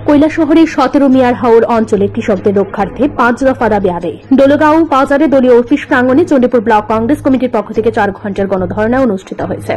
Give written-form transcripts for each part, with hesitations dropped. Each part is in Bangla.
কৈলাসহরের 17 মিয়ার হাওর অঞ্চলে কৃষকদের রক্ষার্থে 5 দফা দাবি আদায়ে দোলগাঁও বাজারে দলীয় অফিস প্রাঙ্গণে চণ্ডীপুর ব্লক কংগ্রেস কমিটির পক্ষ থেকে 4 ঘণ্টার গণধর্ণা অনুষ্ঠিত হয়েছে।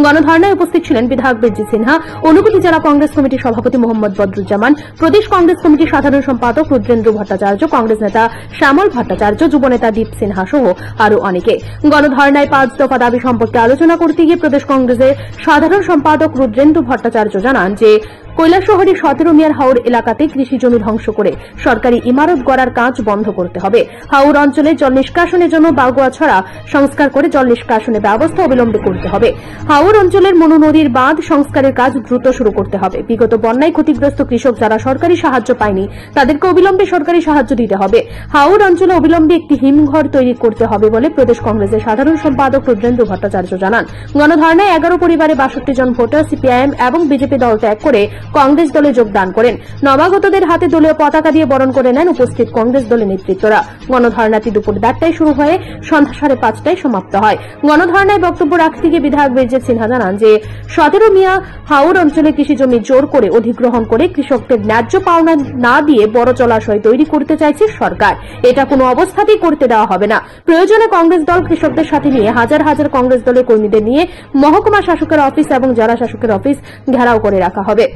গণধর্ণায় উপস্থিত ছিলেন বিধায়ক বীরজিৎ সিনহা, ঊনকোটি জেলা কংগ্রেস কমিটির সভাপতি মোহাম্মদ বদরুজ্জামান, প্রদেশ কংগ্রেস কমিটির সাধারণ সম্পাদক রুদ্রেন্দ্র ভট্টাচার্য, কংগ্রেস নেতা শ্যামল ভট্টাচার্য, যুবনেতা দীপ সিনহা সহ আরও অনেকে। গণধর্ণায় 5 দফা দাবি সম্পর্কে আলোচনা করতে গিয়ে প্রদেশ কংগ্রেসের সাধারণ সম্পাদক রুদ্রেন্দ্র ভট্টাচার্য জানান যে কৈলাসহরের 17 মিয়ার হাওর এলাকাতে কৃষি জমি ধ্বংস করে সরকারি ইমারত গড়ার কাজ বন্ধ করতে হবে। হাওর অঞ্চলে জল নিষ্কাশনের জন্য বাগুয়া ছড়া সংস্কার করে জল নিষ্কাশনের ব্যবস্থা অবিলম্বে করতে হবে। হাওর অঞ্চলের মনু নদীর বাঁধ সংস্কারের কাজ দ্রুত শুরু করতে হবে। বিগত বন্যায় ক্ষতিগ্রস্ত কৃষক যারা সরকারি সাহায্য পায়নি তাদেরকে অবিলম্বে সরকারি সাহায্য দিতে হবে। হাওর অঞ্চলে অবিলম্বে একটি হিমঘর তৈরি করতে হবে বলে প্রদেশ কংগ্রেসের সাধারণ সম্পাদক রুদ্রেন্দ্র ভট্টাচার্য জানান। গণধর্ণায় 11 পরিবারে 62 জন ভোটার সিপিআইএম এবং বিজেপি দল ত্যাগ করে কংগ্রেস দলে যোগদান করেন। নবাগতদের হাতে দলীয় পতাকা দিয়ে বরণ করে নেন উপস্থিত কংগ্রেস দলের নেতৃত্বরা। গণধর্ণাটি দুপুর 4টায় শুরু হয়ে সন্ধ্যা 5:30টায় সমাপ্ত হয়। গণধর্ণায় বক্তব্য রাখতে গিয়ে বিধায়ক বীরজিৎ সিনহা জানান যে 17 মিয়া হাওর অঞ্চলে কৃষি জমি জোর করে অধিগ্রহণ করে কৃষকদের ন্যায্য পাওনা না দিয়ে বড় জলাশয় তৈরি করতে চাইছে সরকার। এটা কোনো অবস্থাতেই করতে দেওয়া হবে না। প্রয়োজনে কংগ্রেস দল কৃষকদের সাথে নিয়ে হাজার হাজার কংগ্রেস দলের কর্মীদের নিয়ে মহকুমা শাসকের অফিস এবং জেলা শাসকের অফিস ঘেরাও করে রাখা হবে।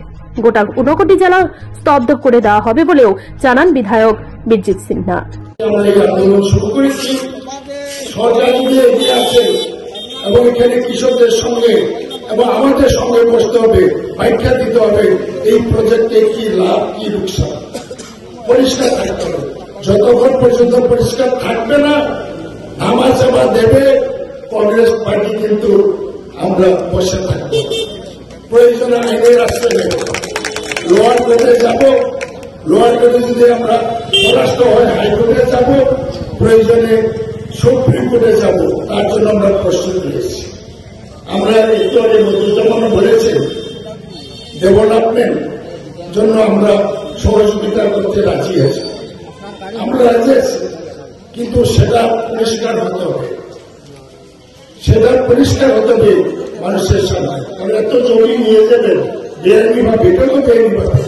গোটা ঊনকোটি জেলা স্তব্ধ করে দেওয়া হবে বলেও জানান বিধায়ক বীরজিৎ সিনহা। এবং এখানে কৃষকদের সঙ্গে এবং আমাদের সঙ্গে বসতে হবে, ব্যাখ্যা দিতে হবে এই প্রজেক্টে কি লাভ কি লোকসান পরিষ্কার থাকতে হবে। যতক্ষণ পর্যন্ত পরিষ্কার থাকবে না, ধামা চাপা দেবে কংগ্রেস পার্টি, কিন্তু আমরা বসে থাকব। প্রয়োজনে আইনের রাস্তায় নেব, লোয়ার কোর্টে যাব, লোয়ার কোর্টে যদি আমরা পরাস্ত হয় হাইকোর্টে যাব, প্রয়োজনে সুপ্রিম কোর্টে যাব। তার জন্য আমরা প্রস্তুত রয়েছি। আমরা একটু আগে মধুসূদন বলেছে ডেভেলপমেন্ট জন্য আমরা সহযোগিতা করতে রাজি আছি, আমরা রাজি আছি, কিন্তু সেটা পরিষ্কার হতে হবে, সেটা পরিষ্কার হতে হবে মানুষের সামনে। কারণ এত জমি নিয়ে যাবেন বেআইনি ভাবে, এটা তো বেআইনি ভাবে।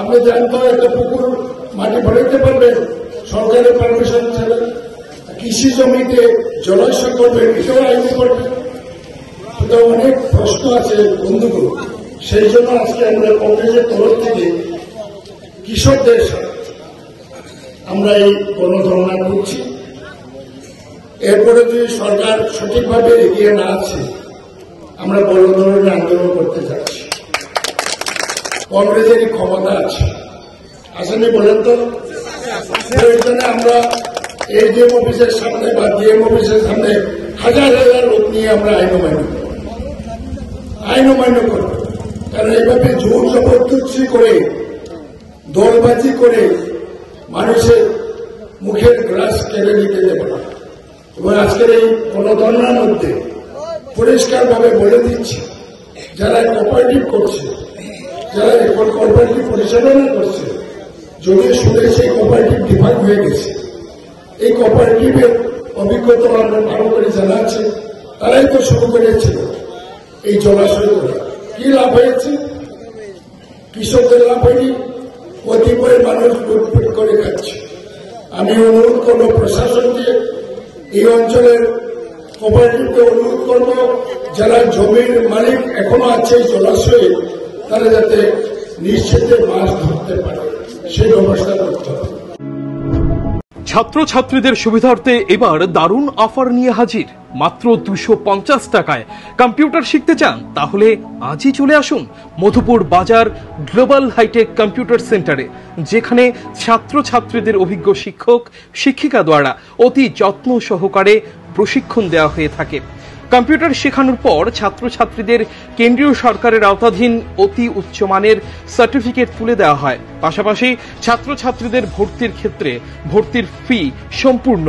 আপনি জানতে হয় একটা পুকুর মাটি ভরাইতে পারবেন সরকারের পারমিশন ছাড়া, কৃষি জমিতে জলাশয় করবেন এটাও আইনে করবেন। সেটা অনেক প্রশ্ন আছে বন্ধুগুলো। সেই জন্য আজকে আমরা কংগ্রেসের তরফ থেকে কৃষকদের সাথে আমরা এই গণধর্ণা করছি। এরপরে যদি সরকার সঠিকভাবে এগিয়ে না আছে, আমরা বড় ধরনের আন্দোলন করতে যাচ্ছি। কংগ্রেসের ক্ষমতা আছে, আসেনি বলেন তো? প্রয়োজনে আমরা এডিএম অফিসের সামনে বা ডিএম অফিসের সামনে হাজার হাজার লোক নিয়ে আমরা আইন অমান্য করব। কারণ এইভাবে জোর জবরদস্তি করে দলবাজি করে মানুষের মুখের গ্রাস কেড়ে নিতে দেবে না। এবং আজকের এই গণধর্ণার মধ্যে পরিষ্কারভাবে বলে দিচ্ছি, যারা কোঅপারেটিভ করছে, যারা কোঅপারেটিভ পরিচালনা করছে, যদি শুনে সেই কোঅপারেটিভ ডিফাল্ট হয়ে গেছে, এই কোঅপারেটিভের অভিজ্ঞতা আমরা ভালো করে জানা আছে, তারাই তো শুরু করেছিল এই জলাশয় করা। কি লাভ হয়েছে? কৃষকদের লাভ হয়নি, কতিপয় মানুষ লুটপুট করে খাচ্ছে। আমি অনুরোধ করবো প্রশাসনকে, এই অঞ্চলের কোঅপারেটিভকে অনুরোধ করবো, যারা জমির মালিক এখনো আছে এই জলাশয়ে, তারা যাতে নিশ্চিতে মাছ ধরতে পারে সেই ব্যবস্থা করতে হবে। ছাত্রছাত্রীদের সুবিধার্থে এবার দারুণ অফার নিয়ে হাজির। মাত্র 250 টাকায় কম্পিউটার শিখতে চান? তাহলে আজই চলে আসুন মধুপুর বাজার গ্লোবাল হাইটেক কম্পিউটার সেন্টারে, যেখানে ছাত্রছাত্রীদের অভিজ্ঞ শিক্ষক শিক্ষিকা দ্বারা অতি যত্ন সহকারে প্রশিক্ষণ দেওয়া হয়ে থাকে। কম্পিউটার শেখানোর পর ছাত্রছাত্রীদের কেন্দ্রীয় সরকারের আওতাধীন অতি উচ্চমানের সার্টিফিকেট তুলে দেওয়া হয়। পাশাপাশি ছাত্রছাত্রীদের ভর্তির ক্ষেত্রে ভর্তির ফি সম্পূর্ণ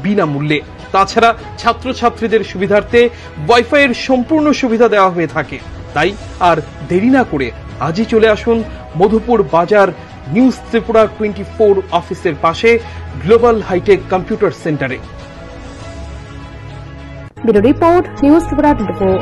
বিনামূল্যে। তাছাড়া ছাত্রছাত্রীদের সুবিধার্থে ওয়াইফাইয়ের সম্পূর্ণ সুবিধা দেওয়া হয়ে থাকে। তাই আর দেরি না করে আজই চলে আসুন মধুপুর বাজার নিউজ ত্রিপুরা 24 অফিসের পাশে গ্লোবাল হাইটেক কম্পিউটার সেন্টারে। Bureau report, news Tripura 24।